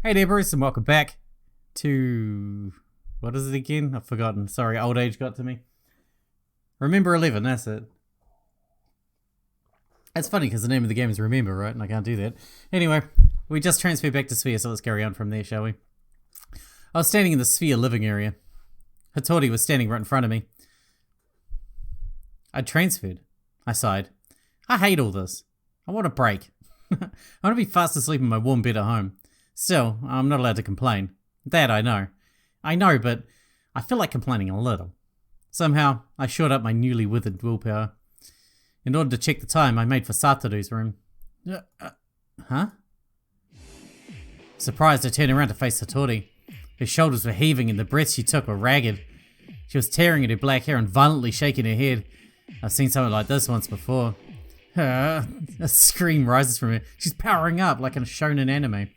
Hey there, Bruce, and welcome back to... what is it again? I've forgotten. Sorry, old age got to me. Remember 11, that's it. That's funny because the name of the game is Remember, right? And I can't do that. Anyway, we just transferred back to SPHIA, so let's carry on from there, shall we? I was standing in the SPHIA living area. Hattori was standing right in front of me. I transferred. I sighed. I hate all this. I want a break. I want to be fast asleep in my warm bed at home. Still, I'm not allowed to complain. That I know. I know, but I feel like complaining a little. Somehow, I shored up my newly withered willpower. In order to check the time, I made for Satoru's room. Huh? Surprised, I turned around to face Hattori. Her shoulders were heaving and the breaths she took were ragged. She was tearing at her black hair and violently shaking her head. I've seen something like this once before. A scream rises from her. She's powering up like in a shonen anime.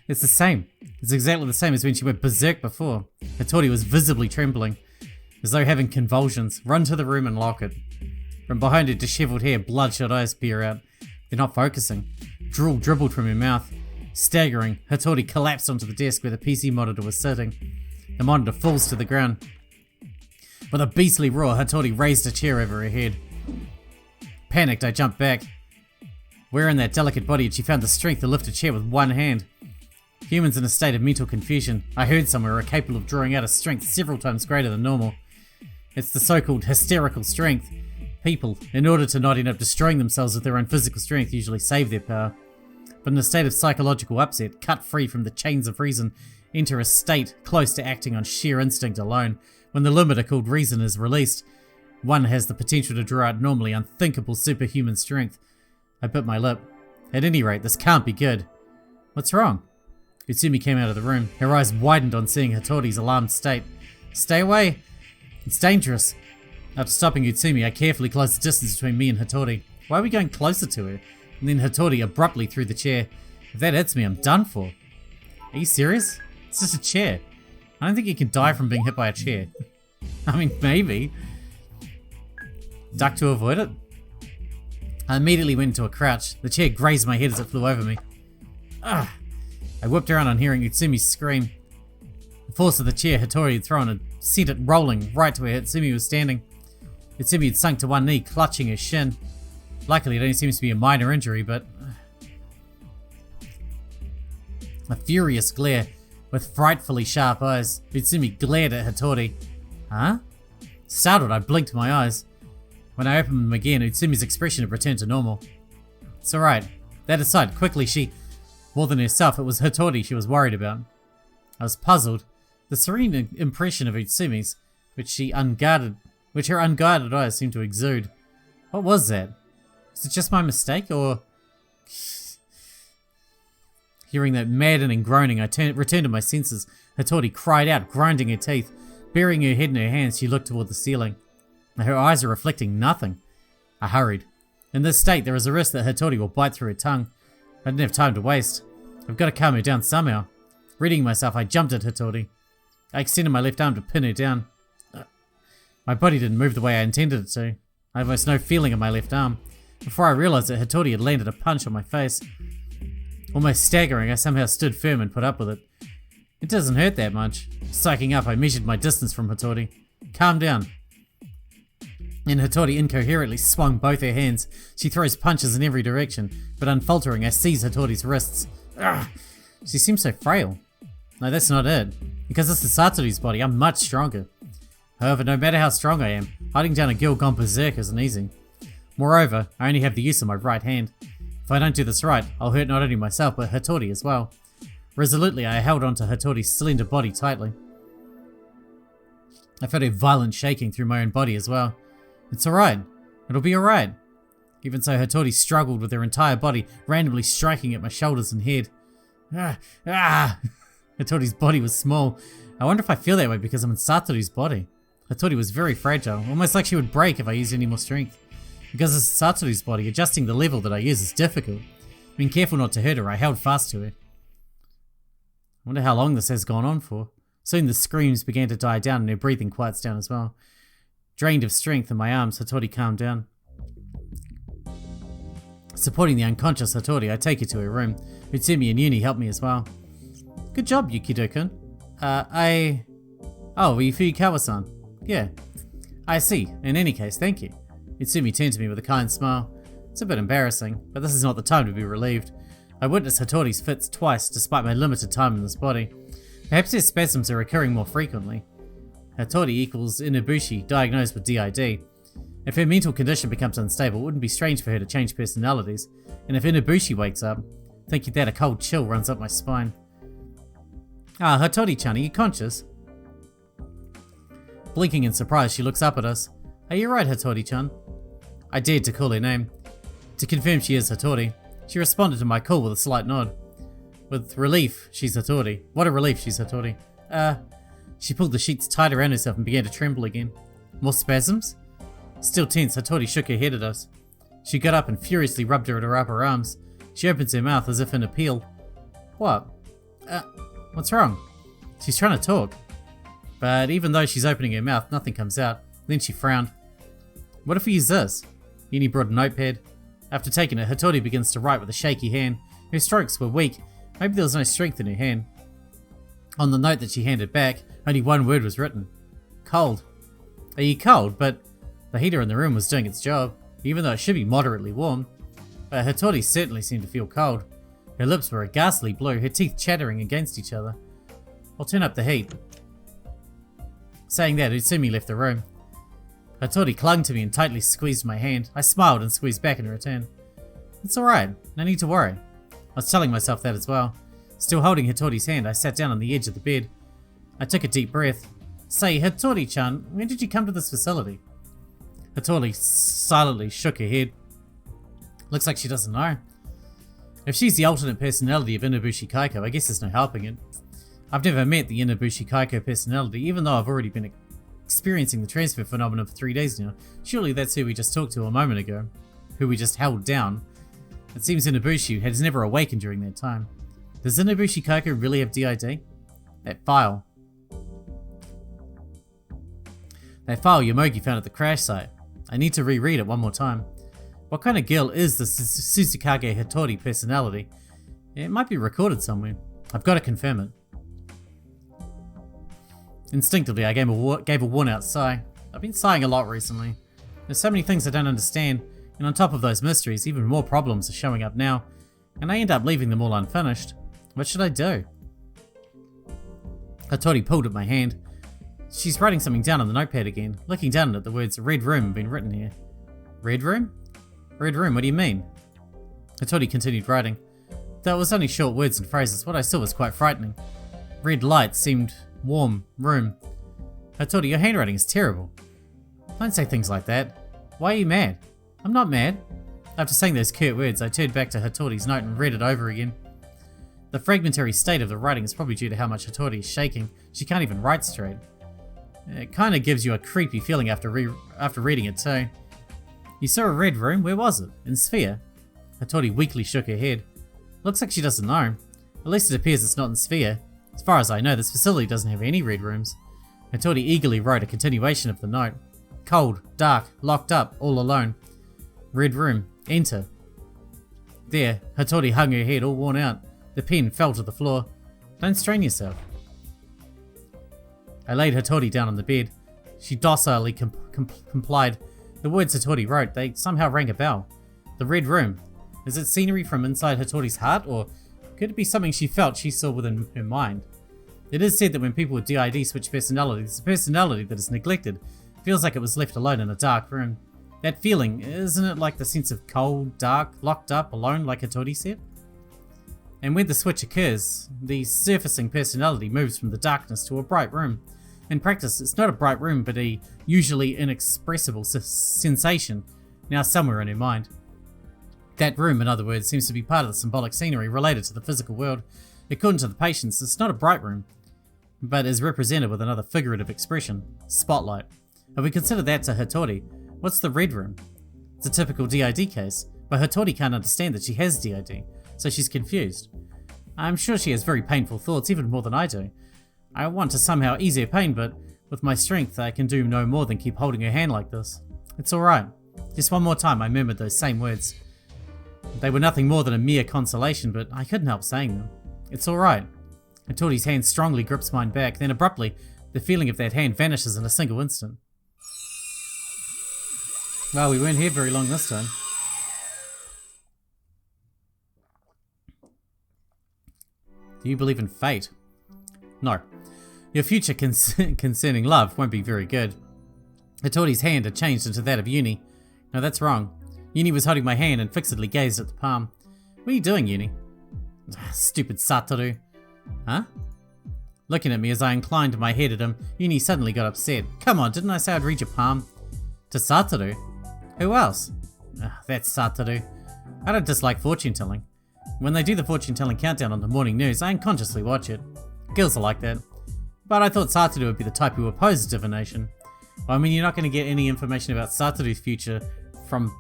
It's the same. It's exactly the same as when she went berserk before. Hattori was visibly trembling, as though having convulsions. Run to the room and lock it. From behind her disheveled hair, bloodshot eyes peer out. They're not focusing. Drool dribbled from her mouth. Staggering, Hattori collapsed onto the desk where the PC monitor was sitting. The monitor falls to the ground. With a beastly roar, Hattori raised a chair over her head. Panicked, I jumped back. Where in that delicate body had she found the strength to lift a chair with one hand? Humans in a state of mental confusion, I heard somewhere, are capable of drawing out a strength several times greater than normal. It's the so-called hysterical strength. People, in order to not end up destroying themselves with their own physical strength, usually save their power. But in a state of psychological upset, cut free from the chains of reason, enter a state close to acting on sheer instinct alone. When the limiter called reason is released, one has the potential to draw out normally unthinkable superhuman strength. I bit my lip. At any rate, this can't be good. What's wrong? Utsumi came out of the room. Her eyes widened on seeing Hattori's alarmed state. Stay away! It's dangerous. After stopping Utsumi, I carefully closed the distance between me and Hattori. Why are we going closer to her? And then Hattori abruptly threw the chair. If that hits me, I'm done for. Are you serious? It's just a chair. I don't think you can die from being hit by a chair. I mean, maybe. Duck to avoid it? I immediately went into a crouch. The chair grazed my head as it flew over me. Ugh. I whipped around on hearing Utsumi's scream. The force of the chair Hattori had thrown had sent it rolling right to where Utsumi was standing. Utsumi had sunk to one knee, clutching her shin. Luckily, it only seems to be a minor injury, but... A furious glare, with frightfully sharp eyes. Utsumi glared at Hattori. Huh? Startled, I blinked my eyes. When I opened them again, Utsumi's expression had returned to normal. It's alright. That aside, quickly she... More than herself, it was Hattori she was worried about. I was puzzled. The serene impression of Utsumi's, which her unguarded eyes seemed to exude. What was that? Was it just my mistake, or... Hearing that maddening groaning, I returned to my senses. Hattori cried out, grinding her teeth. Burying her head in her hands, she looked toward the ceiling. Her eyes are reflecting nothing. I hurried. In this state, there is a risk that Hattori will bite through her tongue. I didn't have time to waste. I've got to calm her down somehow. Readying myself, I jumped at Hattori. I extended my left arm to pin her down. My body didn't move the way I intended it to. I had almost no feeling in my left arm. Before I realized it, Hattori had landed a punch on my face. Almost staggering, I somehow stood firm and put up with it. It doesn't hurt that much. Psyching up, I measured my distance from Hattori. Calm down. And Hattori incoherently swung both her hands. She throws punches in every direction, but unfaltering, I seize Hattori's wrists. Ugh. She seems so frail. No, that's not it. Because this is Satoru's body, I'm much stronger. However, no matter how strong I am, hiding down a girl gone berserk isn't easy. Moreover, I only have the use of my right hand. If I don't do this right, I'll hurt not only myself, but Hattori as well. Resolutely, I held onto Hattori's slender body tightly. I felt a violent shaking through my own body as well. It's alright. It'll be alright. Even so, Hattori struggled with her entire body, randomly striking at my shoulders and head. Hattori's body was small. I wonder if I feel that way because I'm in Satoru's body. Hattori was very fragile, almost like she would break if I used any more strength. Because it's Satoru's body, adjusting the level that I use is difficult. Being careful not to hurt her, I held fast to her. I wonder how long this has gone on for. Soon the screams began to die down and her breathing quiets down as well. Drained of strength in my arms, Hattori calmed down. Supporting the unconscious Hattori, I take her to her room. Utsumi and Yuni help me as well. Good job, Yukido-kun. Oh, Uyukawa-san. Yeah. I see. In any case, thank you. Itsumi turned to me with a kind smile. It's a bit embarrassing, but this is not the time to be relieved. I witnessed Hattori's fits twice, despite my limited time in this body. Perhaps his spasms are recurring more frequently. Hattori equals Inabushi, diagnosed with DID. If her mental condition becomes unstable, it wouldn't be strange for her to change personalities. And if Inabushi wakes up, thinking that, a cold chill runs up my spine. Ah, Hattori-chan, are you conscious? Blinking in surprise, she looks up at us. Are you right, Hattori-chan? I dared to call her name. To confirm she is Hattori, she responded to my call with a slight nod. With relief, she's Hattori. What a relief, she's Hattori. She pulled the sheets tight around herself and began to tremble again. More spasms? Still tense, Hattori shook her head at us. She got up and furiously rubbed her at her upper arms. She opens her mouth as if in appeal. What? What's wrong? She's trying to talk. But even though she's opening her mouth, nothing comes out. Then she frowned. What if we use this? Yuni brought a notepad. After taking it, Hattori begins to write with a shaky hand. Her strokes were weak. Maybe there was no strength in her hand. On the note that she handed back, only one word was written. Cold. Are you cold? But the heater in the room was doing its job, even though it should be moderately warm. But Hattori certainly seemed to feel cold. Her lips were a ghastly blue, her teeth chattering against each other. I'll turn up the heat. Saying that, Utsumi left the room. Hattori clung to me and tightly squeezed my hand. I smiled and squeezed back in return. It's alright, no need to worry. I was telling myself that as well. Still holding Hattori's hand, I sat down on the edge of the bed. I took a deep breath. Say, Hattori-chan, when did you come to this facility? Hattori silently shook her head. Looks like she doesn't know. If she's the alternate personality of Inabushi Kaiko, I guess there's no helping it. I've never met the Inabushi Kaiko personality, even though I've already been experiencing the transfer phenomenon for 3 days now. Surely that's who we just talked to a moment ago. Who we just held down. It seems Inabushi has never awakened during that time. Does Inabushi Kaiko really have DID? That file Yomogi found at the crash site. I need to reread it one more time. What kind of girl is the Susukage Hattori personality? It might be recorded somewhere. I've got to confirm it. Instinctively, I gave a worn-out sigh. I've been sighing a lot recently. There's so many things I don't understand, and on top of those mysteries, even more problems are showing up now, and I end up leaving them all unfinished. What should I do? Hattori pulled at my hand. She's writing something down on the notepad again. Looking down at it, the words Red Room have been written here. Red Room? Red Room, what do you mean? Hattori continued writing. Though it was only short words and phrases, what I saw was quite frightening. Red light seemed warm room. Hattori, your handwriting is terrible. Don't say things like that. Why are you mad? I'm not mad. After saying those curt words, I turned back to Hattori's note and read it over again. The fragmentary state of the writing is probably due to how much Hattori is shaking. She can't even write straight. It kind of gives you a creepy feeling after reading it too. You saw a red room? Where was it? In SPHIA? Hattori weakly shook her head. Looks like she doesn't know. At least it appears it's not in SPHIA. As far as I know, this facility doesn't have any red rooms. Hattori eagerly wrote a continuation of the note. Cold, dark, locked up, all alone. Red room, enter. There, Hattori hung her head all worn out. The pen fell to the floor. Don't strain yourself. I laid Hattori down on the bed. She docilely complied. The words Hattori wrote, they somehow rang a bell. The red room. Is it scenery from inside Hattori's heart, or could it be something she felt she saw within her mind? It is said that when people with DID switch personalities, the personality that is neglected feels like it was left alone in a dark room. That feeling, isn't it like the sense of cold, dark, locked up, alone, like Hattori said? And when the switch occurs, the surfacing personality moves from the darkness to a bright room. In practice, it's not a bright room, but a usually inexpressible sensation, now somewhere in her mind. That room, in other words, seems to be part of the symbolic scenery related to the physical world. According to the patients, it's not a bright room, but is represented with another figurative expression, spotlight. If we consider that to Hattori, what's the red room? It's a typical DID case, but Hattori can't understand that she has DID, so she's confused. I'm sure she has very painful thoughts, even more than I do. I want to somehow ease her pain, but with my strength, I can do no more than keep holding her hand like this. It's alright. Just one more time I murmured those same words. They were nothing more than a mere consolation, but I couldn't help saying them. It's alright. Hattori's hand strongly grips mine back, then abruptly, the feeling of that hand vanishes in a single instant. Well, we weren't here very long this time. Do you believe in fate? No. Your future concerning love won't be very good. Hattori's hand had changed into that of Yuni. No, that's wrong. Yuni was holding my hand and fixedly gazed at the palm. What are you doing, Yuni? Stupid Satoru. Huh? Looking at me as I inclined my head at him, Yuni suddenly got upset. Come on, didn't I say I'd read your palm? To Satoru? Who else? That's Satoru. I don't dislike fortune telling. When they do the fortune telling countdown on the morning news, I unconsciously watch it. Girls are like that. But I thought Satoru would be the type who opposes divination. Well, I mean, you're not going to get any information about Satoru's future from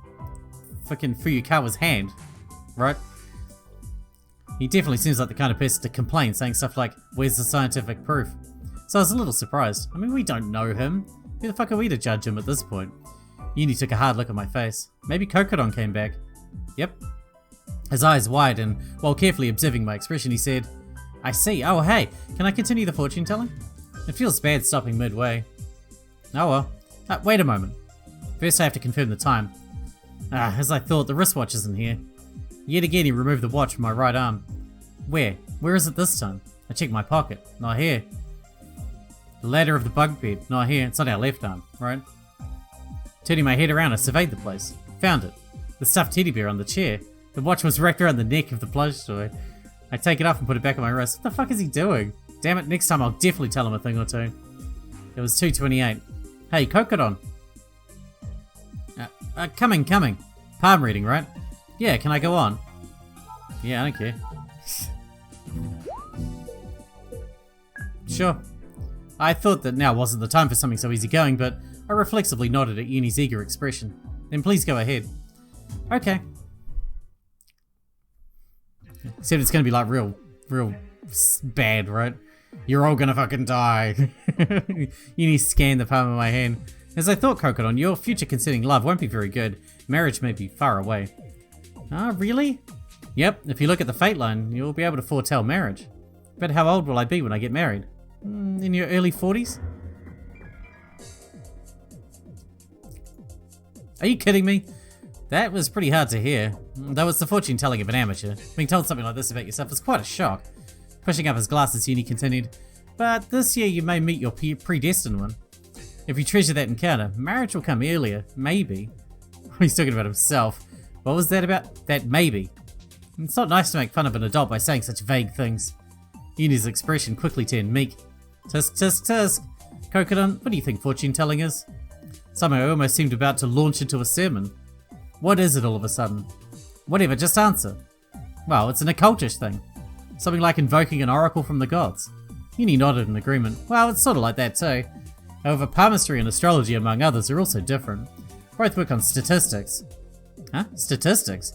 fucking Fuyukawa's hand, right? He definitely seems like the kind of person to complain, saying stuff like, where's the scientific proof? So I was a little surprised. I mean, we don't know him. Who the fuck are we to judge him at this point? Yuni took a hard look at my face. Maybe Kokoro came back. Yep. His eyes wide, and while carefully observing my expression, he said, I see. Oh, hey, can I continue the fortune telling? It feels bad stopping midway. Oh well. Wait a moment. First I have to confirm the time. As I thought, the wristwatch isn't here. Yet again he removed the watch from my right arm. Where? Where is it this time? I checked my pocket. Not here. The ladder of the bunk bed. Not here. It's on our left arm, right? Turning my head around, I surveyed the place. Found it. The stuffed teddy bear on the chair. The watch was wrapped around the neck of the plush toy. I take it off and put it back on my wrist. What the fuck is he doing? Damn it, next time I'll definitely tell him a thing or two. It was 2:28. Hey, Kokoro. Coming. Palm reading, right? Yeah, can I go on? Yeah, I don't care. Sure. I thought that now wasn't the time for something so easygoing, but I reflexively nodded at Yuni's eager expression. Then please go ahead. Okay. Except it's gonna be like real bad, right? You're all gonna fucking die. Yuni scanned the palm of my hand. As I thought, Kokoro, your future concerning love won't be very good. Marriage may be far away. Ah, really? Yep, if you look at the fate line, you'll be able to foretell marriage. But how old will I be when I get married? In your early 40s? Are you kidding me? That was pretty hard to hear. Though it's the fortune telling of an amateur. Being told something like this about yourself is quite a shock. Pushing up his glasses, Yuni continued. But this year you may meet your predestined one. If you treasure that encounter, marriage will come earlier. Maybe. He's talking about himself. What was that about? That maybe. It's not nice to make fun of an adult by saying such vague things. Yuni's expression quickly turned meek. Tisk, tisk, tisk. Kokoro, what do you think fortune telling is? Somehow I almost seemed about to launch into a sermon. What is it all of a sudden? Whatever, just answer. Well, it's an occultish thing. Something like invoking an oracle from the gods. Yuni nodded in agreement. Well, it's sort of like that too. However, palmistry and astrology, among others, are also different. Both work on statistics. Huh? Statistics?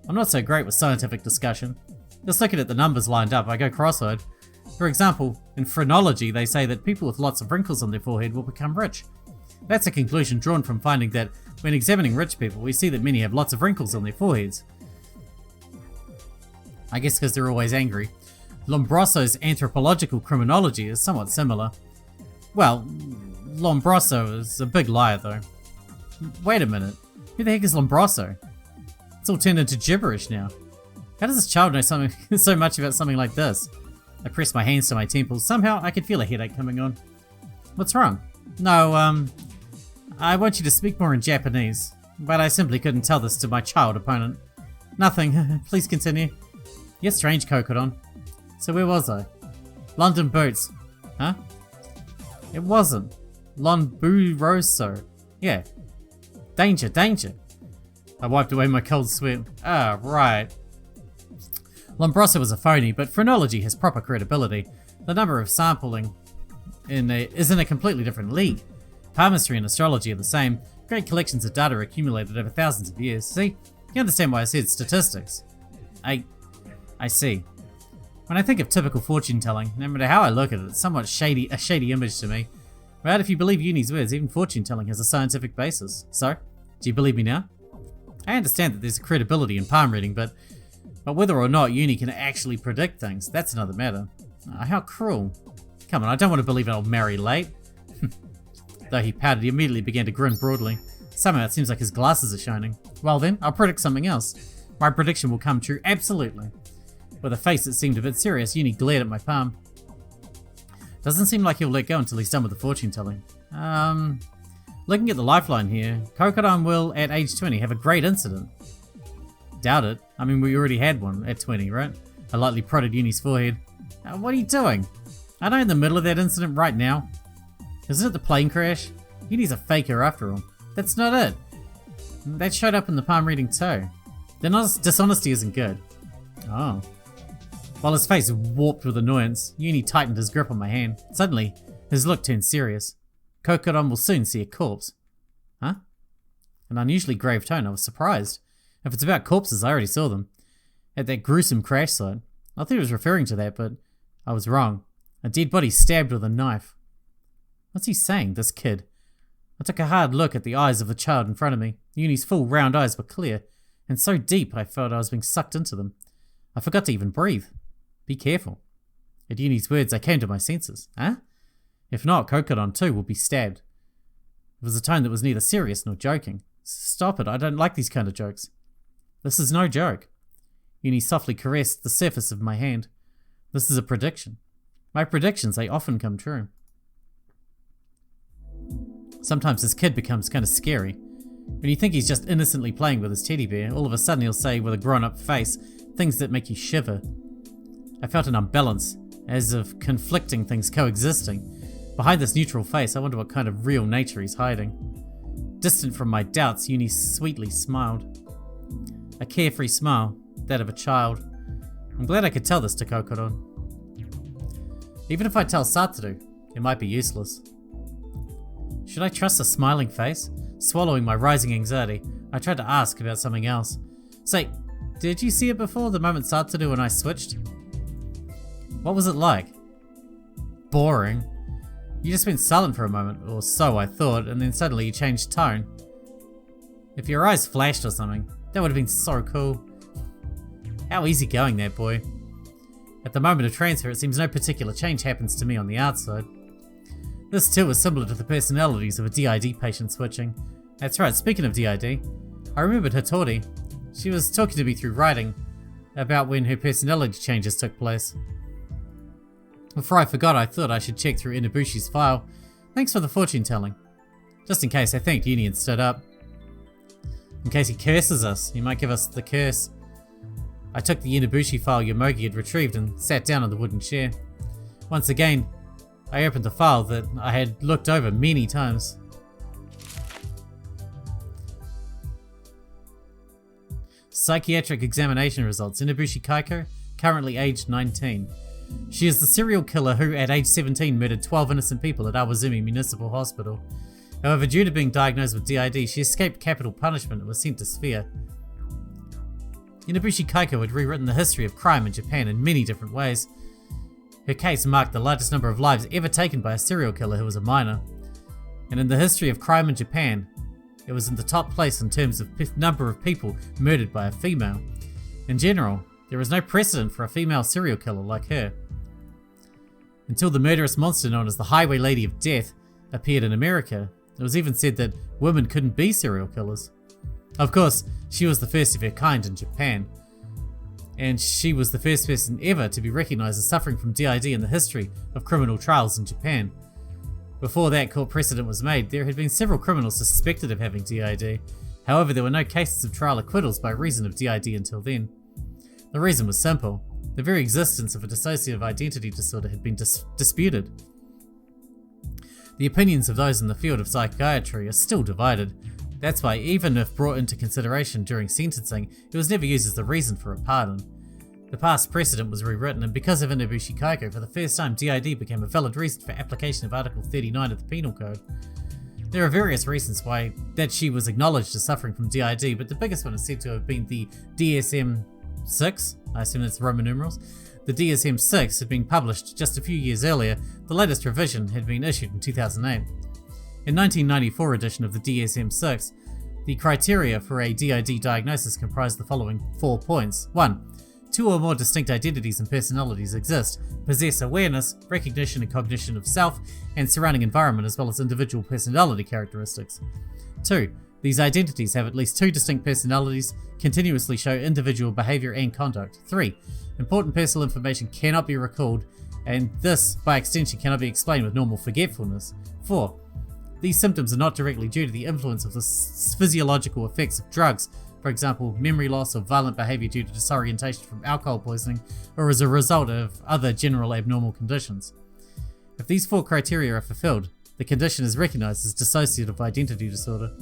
I'm not so great with scientific discussion. Just looking at the numbers lined up, I go cross-eyed. For example, in phrenology, they say that people with lots of wrinkles on their forehead will become rich. That's a conclusion drawn from finding that when examining rich people, we see that many have lots of wrinkles on their foreheads. I guess because they're always angry. Lombrosso's anthropological criminology is somewhat similar. Well, Lombroso is a big liar though. Wait a minute, who the heck is Lombroso? It's all turned into gibberish now. How does this child know something so much about something like this? I pressed my hands to my temples. Somehow I could feel a headache coming on. What's wrong? No, I want you to speak more in Japanese, but I simply couldn't tell this to my child opponent. Nothing. Please continue. You're strange, Kokoro. So where was I? London Boots. Huh? It wasn't. Lombroso. Yeah. Danger, danger. I wiped away my cold sweat. Ah, right. Lombroso was a phony, but phrenology has proper credibility. The number of sampling is in a completely different league. Palmistry and astrology are the same. Great collections of data accumulated over thousands of years. See? You understand why I said statistics. I see. When I think of typical fortune telling, no matter how I look at it, it's somewhat a shady image to me. But if you believe Yuni's words, even fortune telling has a scientific basis. So, do you believe me now? I understand that there's a credibility in palm reading, but whether or not Yuni can actually predict things, that's another matter. How cruel. Come on, I don't want to believe I'll marry late. Though he pouted, he immediately began to grin broadly. Somehow it seems like his glasses are shining. Well then, I'll predict something else. My prediction will come true, absolutely. With a face that seemed a bit serious, Yuni glared at my palm. Doesn't seem like he'll let go until he's done with the fortune telling. Looking at the lifeline here, Kokoro will, at age 20, have a great incident. Doubt it. I mean, we already had one at 20, right? I lightly prodded Yuni's forehead. What are you doing? Aren't I in the middle of that incident right now? Isn't it the plane crash? Yuni's a faker after all. That's not it. That showed up in the palm reading too. Dishonesty isn't good. Oh. While his face warped with annoyance, Yuni tightened his grip on my hand. Suddenly, his look turned serious. Kokoro will soon see a corpse. Huh? An unusually grave tone. I was surprised. If it's about corpses, I already saw them. At that gruesome crash site. I thought he was referring to that, but I was wrong. A dead body stabbed with a knife. What's he saying, this kid? I took a hard look at the eyes of the child in front of me. Yuni's full, round eyes were clear, and so deep I felt I was being sucked into them. I forgot to even breathe. Be careful. At Yuni's words, I came to my senses. Huh? If not, Kokoro too will be stabbed. It was a tone that was neither serious nor joking. Stop it, I don't like these kind of jokes. This is no joke. Yuni softly caressed the surface of my hand. This is a prediction. My predictions, they often come true. Sometimes this kid becomes kind of scary. When you think he's just innocently playing with his teddy bear, all of a sudden he'll say with a grown-up face things that make you shiver. I felt an unbalance, as of conflicting things coexisting. Behind this neutral face, I wonder what kind of real nature he's hiding. Distant from my doubts, Yuni sweetly smiled. A carefree smile, that of a child. I'm glad I could tell this to Kokoro. Even if I tell Satoru, it might be useless. Should I trust a smiling face? Swallowing my rising anxiety, I tried to ask about something else. Say, did you see it before, the moment Satoru and I switched? What was it like? Boring. You just went silent for a moment, or so I thought, and then suddenly you changed tone. If your eyes flashed or something, that would have been so cool. How easygoing that boy. At the moment of transfer, it seems no particular change happens to me on the outside. This too is similar to the personalities of a DID patient switching. That's right, speaking of DID, I remembered Hattori. She was talking to me through writing about when her personality changes took place. Before I forgot, I thought I should check through Inabushi's file. Thanks for the fortune telling. Just in case, I thanked Yuni and stood up. In case he curses us, he might give us the curse. I took the Inabushi file Yomogi had retrieved and sat down on the wooden chair. Once again, I opened the file that I had looked over many times. Psychiatric examination results. Inabushi Kaiko, currently aged 19. She is the serial killer who, at age 17, murdered 12 innocent people at Iwazumi Municipal Hospital. However, due to being diagnosed with DID, she escaped capital punishment and was sent to SPHIA. Inabushi Kaiko had rewritten the history of crime in Japan in many different ways. Her case marked the largest number of lives ever taken by a serial killer who was a minor. And in the history of crime in Japan, it was in the top place in terms of number of people murdered by a female. In general, there is no precedent for a female serial killer like her. Until the murderous monster known as the Highway Lady of Death appeared in America, it was even said that women couldn't be serial killers. Of course, she was the first of her kind in Japan, and she was the first person ever to be recognized as suffering from DID in the history of criminal trials in Japan. Before that court precedent was made, there had been several criminals suspected of having DID. However, there were no cases of trial acquittals by reason of DID until then. The reason was simple. The very existence of a dissociative identity disorder had been disputed. The opinions of those in the field of psychiatry are still divided. That's why, even if brought into consideration during sentencing, it was never used as the reason for a pardon. The past precedent was rewritten, and because of Inabushi Kaiko, for the first time DID became a valid reason for application of Article 39 of the Penal Code. There are various reasons why that she was acknowledged as suffering from DID, but the biggest one is said to have been the DSM-6, I assume that's Roman numerals. The DSM-6 had been published just a few years earlier. The latest revision had been issued in 2008. In 1994 edition of the DSM-6, the criteria for a DID diagnosis comprised the following 4 points. 1. two or more distinct identities and personalities exist, possess awareness, recognition and cognition of self and surrounding environment as well as individual personality characteristics. 2. These identities have at least two distinct personalities, continuously show individual behavior and conduct. 3. Important personal information cannot be recalled, and this, by extension, cannot be explained with normal forgetfulness. 4. These symptoms are not directly due to the influence of the physiological effects of drugs, for example, memory loss or violent behavior due to disorientation from alcohol poisoning, or as a result of other general abnormal conditions. If these 4 criteria are fulfilled, the condition is recognized as dissociative identity disorder.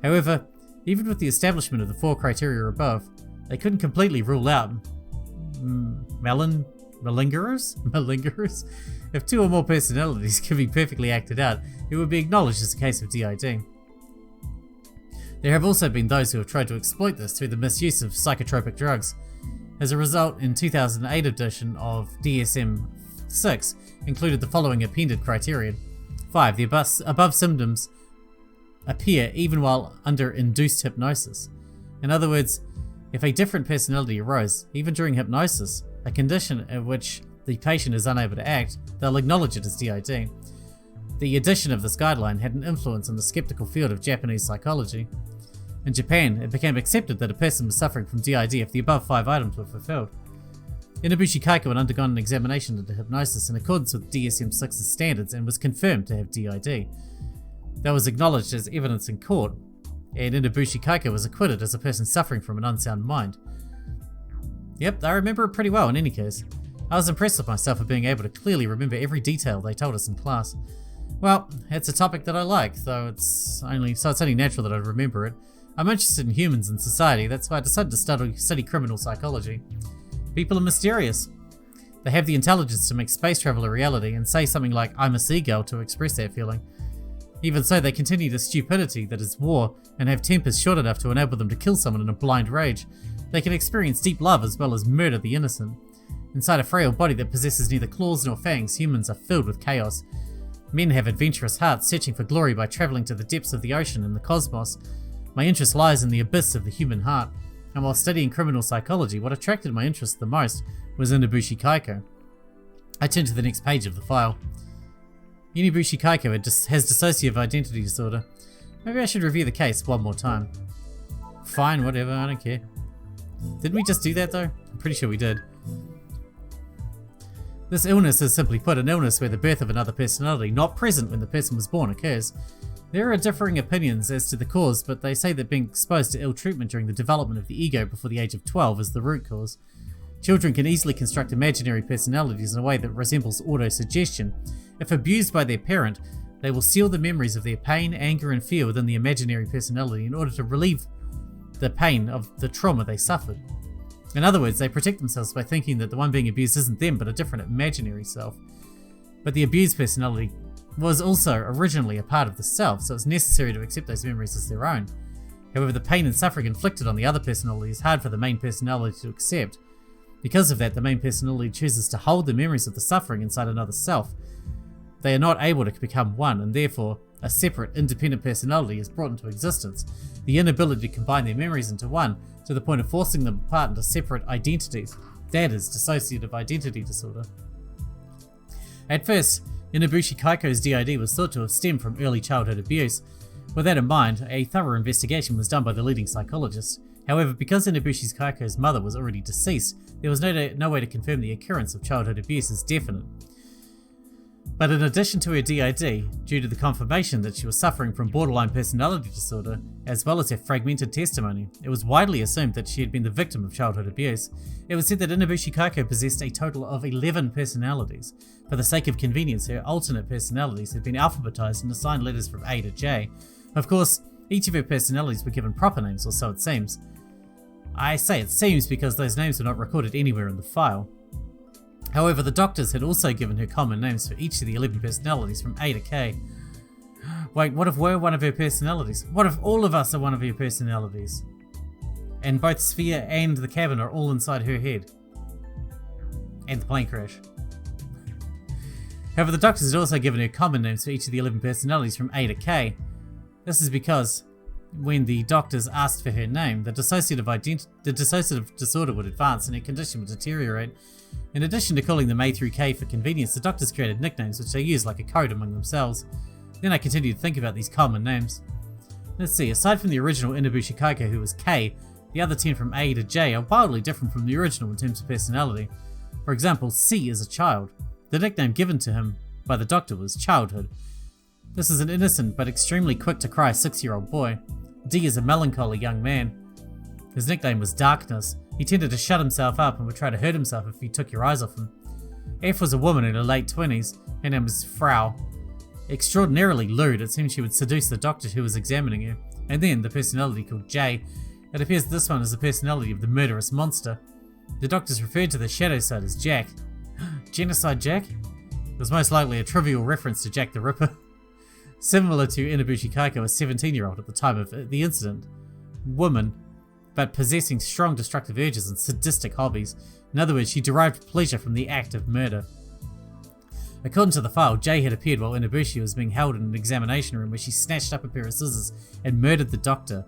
However, even with the establishment of the 4 criteria above, they couldn't completely rule out malingerers? If 2 or more personalities can be perfectly acted out, it would be acknowledged as a case of DID. There have also been those who have tried to exploit this through the misuse of psychotropic drugs. As a result, in 2008 edition of DSM-6 included the following appended criterion. 5. The above symptoms appear even while under induced hypnosis. In other words, if a different personality arose, even during hypnosis, a condition in which the patient is unable to act, they'll acknowledge it as DID. The addition of this guideline had an influence on the skeptical field of Japanese psychology. In Japan, it became accepted that a person was suffering from DID if the above 5 items were fulfilled. Inabushi Kaiko had undergone an examination into hypnosis in accordance with DSM-6's standards and was confirmed to have DID. That was acknowledged as evidence in court, and Inabushi Kaiko was acquitted as a person suffering from an unsound mind. Yep, I remember it pretty well in any case. I was impressed with myself for being able to clearly remember every detail they told us in class. Well, it's a topic that I like, so it's only natural that I'd remember it. I'm interested in humans and society, that's why I decided to study criminal psychology. People are mysterious. They have the intelligence to make space travel a reality and say something like, "I'm a seagull," to express that feeling. Even so, they continue the stupidity that is war and have tempers short enough to enable them to kill someone in a blind rage. They can experience deep love as well as murder the innocent. Inside a frail body that possesses neither claws nor fangs, humans are filled with chaos. Men have adventurous hearts searching for glory by travelling to the depths of the ocean and the cosmos. My interest lies in the abyss of the human heart, and while studying criminal psychology, what attracted my interest the most was Inabushi Kaiko. I turned to the next page of the file. Inabushi Kaiko has dissociative identity disorder. Maybe I should review the case one more time. Fine, whatever, I don't care. Didn't we just do that though? I'm pretty sure we did. This illness is simply put an illness where the birth of another personality, not present when the person was born, occurs. There are differing opinions as to the cause, but they say that being exposed to ill treatment during the development of the ego before the age of 12 is the root cause. Children can easily construct imaginary personalities in a way that resembles autosuggestion. If abused by their parent, they will seal the memories of their pain, anger, and fear within the imaginary personality in order to relieve the pain of the trauma they suffered. In other words, they protect themselves by thinking that the one being abused isn't them but a different imaginary self. But the abused personality was also originally a part of the self, so it's necessary to accept those memories as their own. However, the pain and suffering inflicted on the other personality is hard for the main personality to accept. Because of that, the main personality chooses to hold the memories of the suffering inside another self. They are not able to become one, and therefore, a separate, independent personality is brought into existence. The inability to combine their memories into one, to the point of forcing them apart into separate identities. That is dissociative identity disorder. At first, Inabushi Kaiko's DID was thought to have stemmed from early childhood abuse. With that in mind, a thorough investigation was done by the leading psychologist. However, because Inabushi Kaiko's mother was already deceased, there was no way to confirm the occurrence of childhood abuse as definite. But in addition to her DID, due to the confirmation that she was suffering from borderline personality disorder, as well as her fragmented testimony, it was widely assumed that she had been the victim of childhood abuse. It was said that Inabushi Kaiko possessed a total of 11 personalities. For the sake of convenience, her alternate personalities had been alphabetized and assigned letters from A to J. Of course, each of her personalities were given proper names, or so it seems. I say it seems because those names were not recorded anywhere in the file. However, the doctors had also given her common names for each of the 11 personalities from A to K. Wait, what if we're one of her personalities? What if all of us are one of her personalities? And both SPHIA and the cabin are all inside her head. And the plane crash. However, the doctors had also given her common names for each of the 11 personalities from A to K. This is because when the doctors asked for her name, the dissociative disorder would advance and her condition would deteriorate. In addition to calling them A through K for convenience, the doctors created nicknames which they used like a code among themselves. Then I continued to think about these common names. Let's see, aside from the original Inabushi Kaiko, who was K, the other 10 from A to J are wildly different from the original in terms of personality. For example, C is a child. The nickname given to him by the doctor was Childhood. This is an innocent but extremely quick to cry 6-year-old boy. D is a melancholy young man. His nickname was Darkness. He tended to shut himself up and would try to hurt himself if you took your eyes off him. F was a woman in her late 20s. Her name was Frau. Extraordinarily lewd, it seemed she would seduce the doctor who was examining her. And then the personality called J. It appears this one is the personality of the murderous monster. The doctors referred to the shadow side as Jack. Genocide Jack? It was most likely a trivial reference to Jack the Ripper. Similar to Inabushi Kaiko, a 17-year-old at the time of the incident. Woman, but possessing strong destructive urges and sadistic hobbies. In other words, she derived pleasure from the act of murder. According to the file, Jay had appeared while Inabushi was being held in an examination room where she snatched up a pair of scissors and murdered the doctor.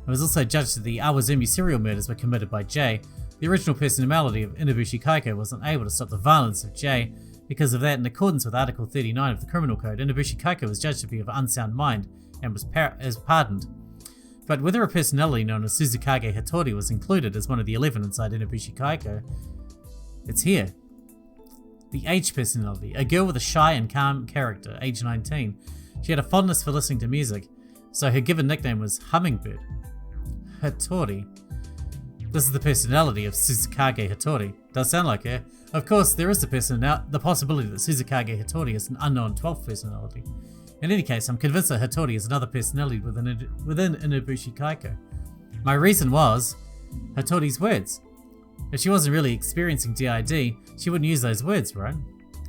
It was also judged that the Awazumi serial murders were committed by Jay. The original personality of Inabushi Kaiko wasn't able to stop the violence of Jay. Because of that, in accordance with Article 39 of the Criminal Code, Inabushi Kaiko was judged to be of unsound mind and was pardoned. But whether a personality known as Suzukage Hattori was included as one of the 11 inside Inabushi Kaiko, it's here. The H personality, a girl with a shy and calm character, age 19. She had a fondness for listening to music, so her given nickname was Hummingbird. Hattori. This is the personality of Suzukage Hattori. Does sound like her. Of course, there is the possibility that Suzukage Hattori is an unknown 12th personality. In any case, I'm convinced that Hattori is another personality within Inabushi Kaiko. My reason was Hattori's words. If she wasn't really experiencing DID, she wouldn't use those words, right?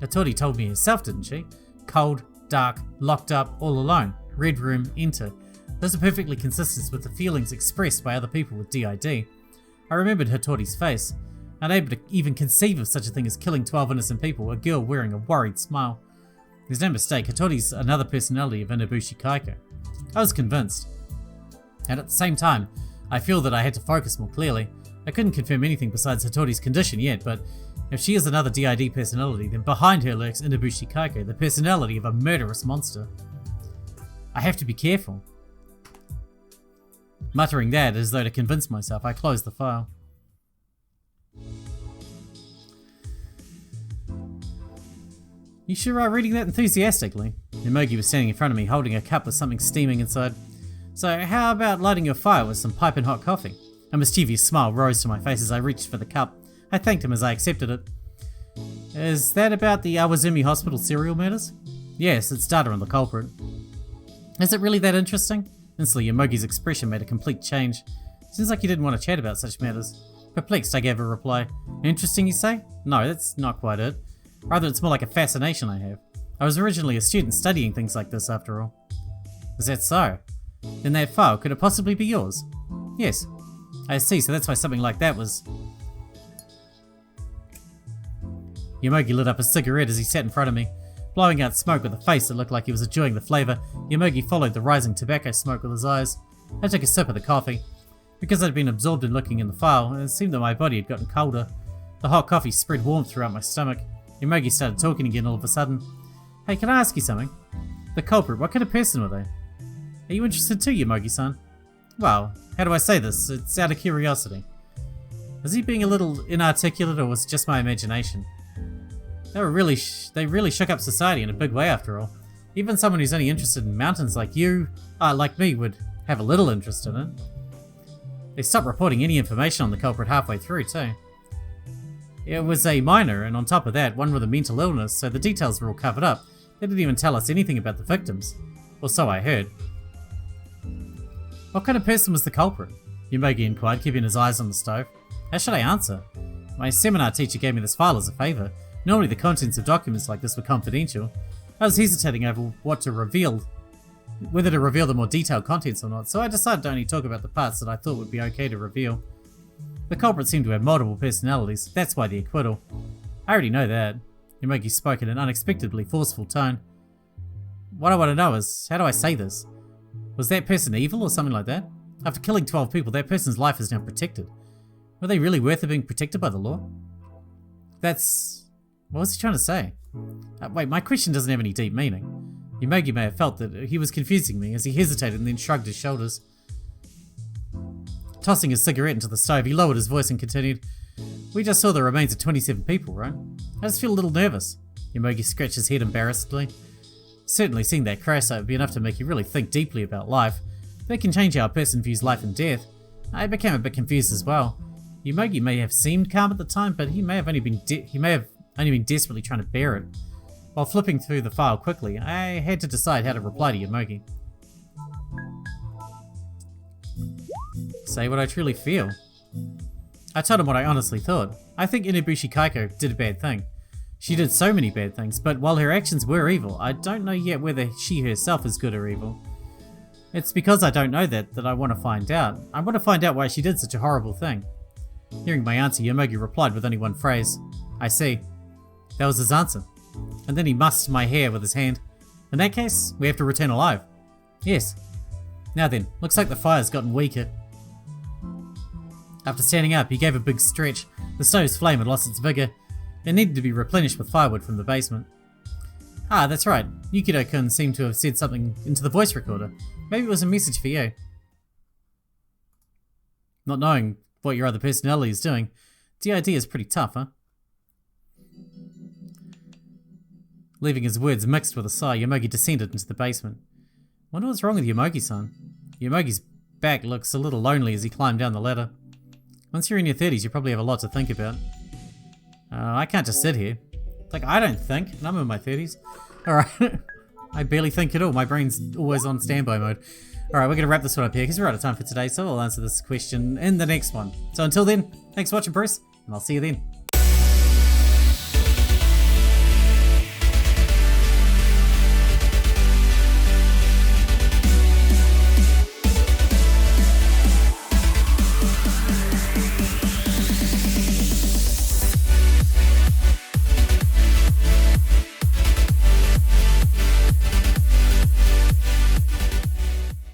Hattori told me herself, didn't she? Cold, dark, locked up, all alone, red room, enter. Those are perfectly consistent with the feelings expressed by other people with DID. I remembered Hattori's face, unable to even conceive of such a thing as killing 12 innocent people, a girl wearing a worried smile. There's no mistake, Hattori's another personality of Inabushi Kaiko. I was convinced. And at the same time, I feel that I had to focus more clearly. I couldn't confirm anything besides Hattori's condition yet, but if she is another DID personality, then behind her lurks Inabushi Kaiko, the personality of a murderous monster. I have to be careful. Muttering that as though to convince myself, I closed the file. You sure are reading that enthusiastically. Yomogi was standing in front of me, holding a cup with something steaming inside. So how about lighting your fire with some piping hot coffee? A mischievous smile rose to my face as I reached for the cup. I thanked him as I accepted it. Is that about the Awazumi Hospital serial murders? Yes, it's data on the culprit. Is it really that interesting? Instantly, Yomogi's expression made a complete change. Seems like you didn't want to chat about such matters. Perplexed, I gave a reply. Interesting, you say? No, that's not quite it. Rather, it's more like a fascination I have. I was originally a student studying things like this, after all. Is that so? Then that file, could it possibly be yours? Yes. I see, so that's why something like that was... Yomogi lit up a cigarette as he sat in front of me. Blowing out smoke with a face that looked like he was enjoying the flavour, Yomogi followed the rising tobacco smoke with his eyes. I took a sip of the coffee. Because I'd been absorbed in looking in the file, it seemed that my body had gotten colder. The hot coffee spread warmth throughout my stomach. Yomogi started talking again all of a sudden. Hey, can I ask you something? The culprit, what kind of person were they? Are you interested too, Yomogi-san? Well, how do I say this? It's out of curiosity. Was he being a little inarticulate, or was it just my imagination? They really shook up society in a big way, after all. Even someone who's only interested in mountains like you, like me, would have a little interest in it. They stopped reporting any information on the culprit halfway through, too. It was a minor, and on top of that, one with a mental illness, so the details were all covered up. They didn't even tell us anything about the victims. Or so I heard. What kind of person was the culprit? Yomogi inquired, keeping his eyes on the stove. How should I answer? My seminar teacher gave me this file as a favour. Normally the contents of documents like this were confidential. I was hesitating over whether to reveal the more detailed contents or not, so I decided to only talk about the parts that I thought would be okay to reveal. The culprit seemed to have multiple personalities, that's why the acquittal. I already know that. Yomogi spoke in an unexpectedly forceful tone. What I want to know is, how do I say this? Was that person evil or something like that? After killing 12 people, that person's life is now protected. Were they really worth it being protected by the law? That's... What was he trying to say? Wait, my question doesn't have any deep meaning. Yomogi may have felt that he was confusing me as he hesitated and then shrugged his shoulders. Tossing his cigarette into the stove, he lowered his voice and continued, "We just saw the remains of 27 people, right? I just feel a little nervous." Yomogi scratched his head embarrassedly. Certainly seeing that crash site would be enough to make you really think deeply about life. That can change how a person views life and death. I became a bit confused as well. Yomogi may have seemed calm at the time, but he may have only been desperately trying to bear it. While flipping through the file quickly, I had to decide how to reply to Yomogi. Say what I truly feel. I told him what I honestly thought. I think Inabushi Kaiko did a bad thing. She did so many bad things, but while her actions were evil, I don't know yet whether she herself is good or evil. It's because I don't know that I want to find out. I want to find out why she did such a horrible thing. Hearing my answer, Yomogi replied with only one phrase. "I see." That was his answer. And then he mussed my hair with his hand. "In that case, we have to return alive." "Yes." "Now then, looks like the fire's gotten weaker." After standing up, he gave a big stretch. The stove's flame had lost its vigor. It needed to be replenished with firewood from the basement. "Ah, that's right. Yukido-kun seemed to have said something into the voice recorder. Maybe it was a message for you." Not knowing what your other personality is doing, DID is pretty tough, huh? Leaving his words mixed with a sigh, Yomogi descended into the basement. Wonder what's wrong with Yomogi-san. Yomogi's back looks a little lonely as he climbed down the ladder. Once you're in your 30s, you probably have a lot to think about. I can't just sit here. Like, I don't think, and I'm in my 30s. Alright. I barely think at all. My brain's always on standby mode. Alright, we're going to wrap this one up here because we're out of time for today, so I'll answer this question in the next one. So until then, thanks for watching, Bruce, and I'll see you then.